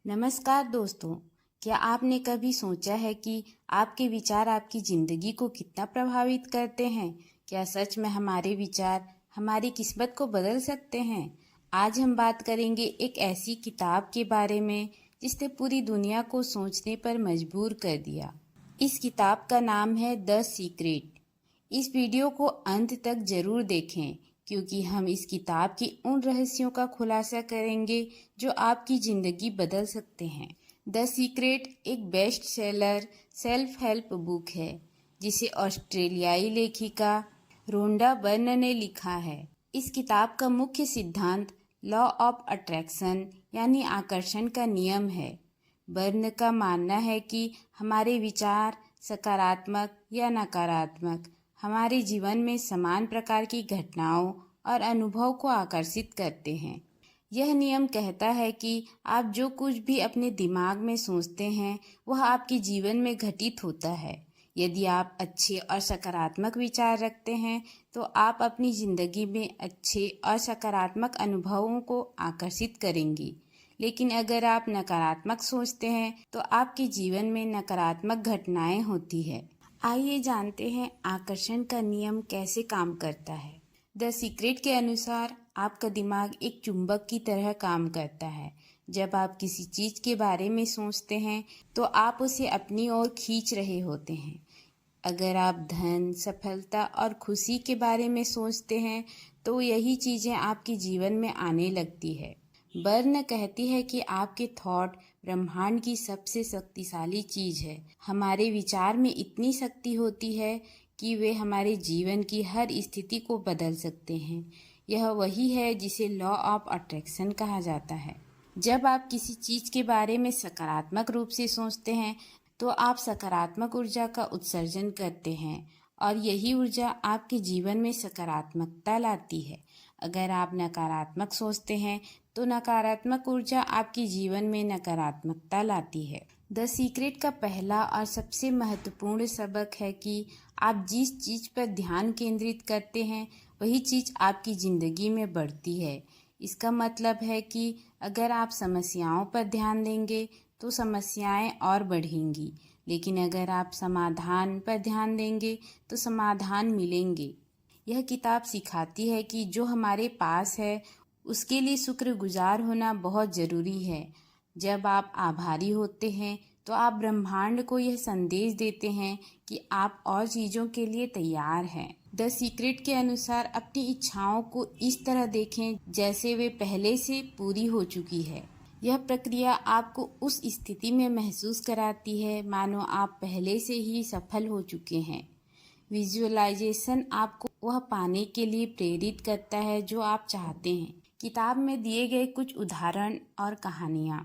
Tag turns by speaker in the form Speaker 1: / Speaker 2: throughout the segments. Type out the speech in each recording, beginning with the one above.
Speaker 1: नमस्कार दोस्तों। क्या आपने कभी सोचा है कि आपके विचार आपकी ज़िंदगी को कितना प्रभावित करते हैं? क्या सच में हमारे विचार हमारी किस्मत को बदल सकते हैं? आज हम बात करेंगे एक ऐसी किताब के बारे में जिसने पूरी दुनिया को सोचने पर मजबूर कर दिया। इस किताब का नाम है द सीक्रेट। इस वीडियो को अंत तक जरूर देखें क्योंकि हम इस किताब के उन रहस्यों का खुलासा करेंगे जो आपकी ज़िंदगी बदल सकते हैं। द सीक्रेट एक best seller self help book है जिसे ऑस्ट्रेलियाई लेखिका रोंडा बर्न ने लिखा है। इस किताब का मुख्य सिद्धांत लॉ ऑफ अट्रैक्शन यानी आकर्षण का नियम है। बर्न का मानना है कि हमारे विचार सकारात्मक या नकारात्मक हमारे जीवन में समान प्रकार की घटनाओं और अनुभव को आकर्षित करते हैं। यह नियम कहता है कि आप जो कुछ भी अपने दिमाग में सोचते हैं वह आपके जीवन में घटित होता है। यदि आप अच्छे और सकारात्मक विचार रखते हैं तो आप अपनी ज़िंदगी में अच्छे और सकारात्मक अनुभवों को आकर्षित करेंगी। लेकिन अगर आप नकारात्मक सोचते हैं तो आपके जीवन में नकारात्मक घटनाएं होती है। आइए जानते हैं आकर्षण का नियम कैसे काम करता है। द सीक्रेट के अनुसार आपका दिमाग एक चुंबक की तरह काम करता है। जब आप किसी चीज़ के बारे में सोचते हैं तो आप उसे अपनी ओर खींच रहे होते हैं। अगर आप धन, सफलता और खुशी के बारे में सोचते हैं तो यही चीज़ें आपके जीवन में आने लगती है। बर्न कहती है कि आपके थॉट ब्रह्मांड की सबसे शक्तिशाली चीज़ है। हमारे विचार में इतनी शक्ति होती है कि वे हमारे जीवन की हर स्थिति को बदल सकते हैं। यह वही है जिसे लॉ ऑफ अट्रैक्शन कहा जाता है। जब आप किसी चीज़ के बारे में सकारात्मक रूप से सोचते हैं तो आप सकारात्मक ऊर्जा का उत्सर्जन करते हैं और यही ऊर्जा आपके जीवन में सकारात्मकता लाती है। अगर आप नकारात्मक सोचते हैं तो नकारात्मक ऊर्जा आपके जीवन में नकारात्मकता लाती है। द सीक्रेट का पहला और सबसे महत्वपूर्ण सबक है कि आप जिस चीज़ पर ध्यान केंद्रित करते हैं वही चीज़ आपकी ज़िंदगी में बढ़ती है। इसका मतलब है कि अगर आप समस्याओं पर ध्यान देंगे तो समस्याएं और बढ़ेंगी, लेकिन अगर आप समाधान पर ध्यान देंगे तो समाधान मिलेंगे। यह किताब सिखाती है कि जो हमारे पास है उसके लिए शुक्रगुजार होना बहुत ज़रूरी है। जब आप आभारी होते हैं तो आप ब्रह्मांड को यह संदेश देते हैं कि आप और चीज़ों के लिए तैयार हैं। द सीक्रेट के अनुसार अपनी इच्छाओं को इस तरह देखें जैसे वे पहले से पूरी हो चुकी है। यह प्रक्रिया आपको उस स्थिति में महसूस कराती है मानो आप पहले से ही सफल हो चुके हैं। विजुअलाइजेशन आपको वह पाने के लिए प्रेरित करता है जो आप चाहते हैं। किताब में दिए गए कुछ उदाहरण और कहानियाँ।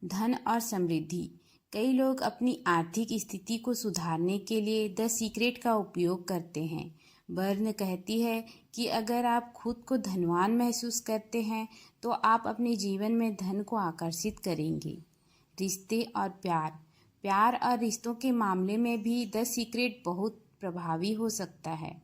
Speaker 1: धन और समृद्धि। कई लोग अपनी आर्थिक स्थिति को सुधारने के लिए द सीक्रेट का उपयोग करते हैं। बर्न कहती है कि अगर आप खुद को धनवान महसूस करते हैं तो आप अपने जीवन में धन को आकर्षित करेंगे। रिश्ते और प्यार और रिश्तों के मामले में भी द सीक्रेट बहुत प्रभावी हो सकता है।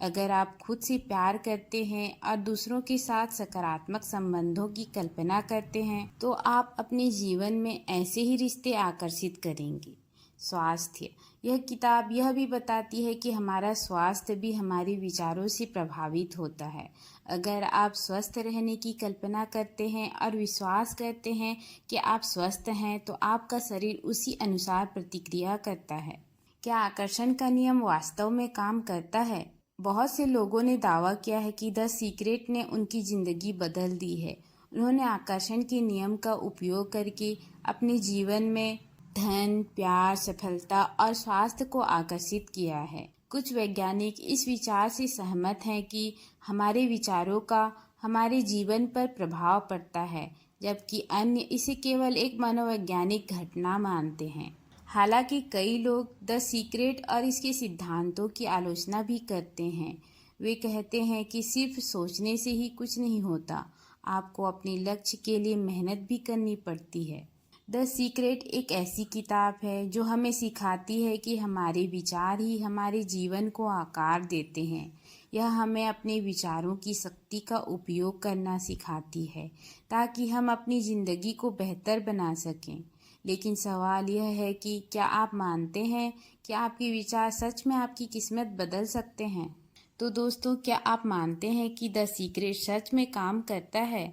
Speaker 1: अगर आप खुद से प्यार करते हैं और दूसरों के साथ सकारात्मक संबंधों की कल्पना करते हैं तो आप अपने जीवन में ऐसे ही रिश्ते आकर्षित करेंगे। स्वास्थ्य। यह किताब यह भी बताती है कि हमारा स्वास्थ्य भी हमारे विचारों से प्रभावित होता है। अगर आप स्वस्थ रहने की कल्पना करते हैं और विश्वास करते हैं कि आप स्वस्थ हैं तो आपका शरीर उसी अनुसार प्रतिक्रिया करता है। क्या आकर्षण का नियम वास्तव में काम करता है? बहुत से लोगों ने दावा किया है कि द सीक्रेट ने उनकी ज़िंदगी बदल दी है। उन्होंने आकर्षण के नियम का उपयोग करके अपने जीवन में धन, प्यार, सफलता और स्वास्थ्य को आकर्षित किया है। कुछ वैज्ञानिक इस विचार से सहमत हैं कि हमारे विचारों का हमारे जीवन पर प्रभाव पड़ता है, जबकि अन्य इसे केवल एक मनोवैज्ञानिक घटना मानते हैं। हालांकि कई लोग द सीक्रेट और इसके सिद्धांतों की आलोचना भी करते हैं। वे कहते हैं कि सिर्फ सोचने से ही कुछ नहीं होता, आपको अपने लक्ष्य के लिए मेहनत भी करनी पड़ती है। द सीक्रेट एक ऐसी किताब है जो हमें सिखाती है कि हमारे विचार ही हमारे जीवन को आकार देते हैं। यह हमें अपने विचारों की शक्ति का उपयोग करना सिखाती है ताकि हम अपनी ज़िंदगी को बेहतर बना सकें। लेकिन सवाल यह है कि क्या आप मानते हैं कि आपके विचार सच में आपकी किस्मत बदल सकते हैं? तो दोस्तों, क्या आप मानते हैं कि द सीक्रेट सच में काम करता है?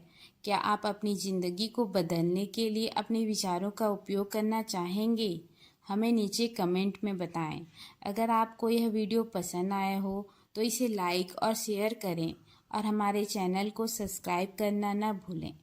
Speaker 1: क्या आप अपनी ज़िंदगी को बदलने के लिए अपने विचारों का उपयोग करना चाहेंगे? हमें नीचे कमेंट में बताएं। अगर आपको यह वीडियो पसंद आया हो तो इसे लाइक और शेयर करें और हमारे चैनल को सब्सक्राइब करना न भूलें।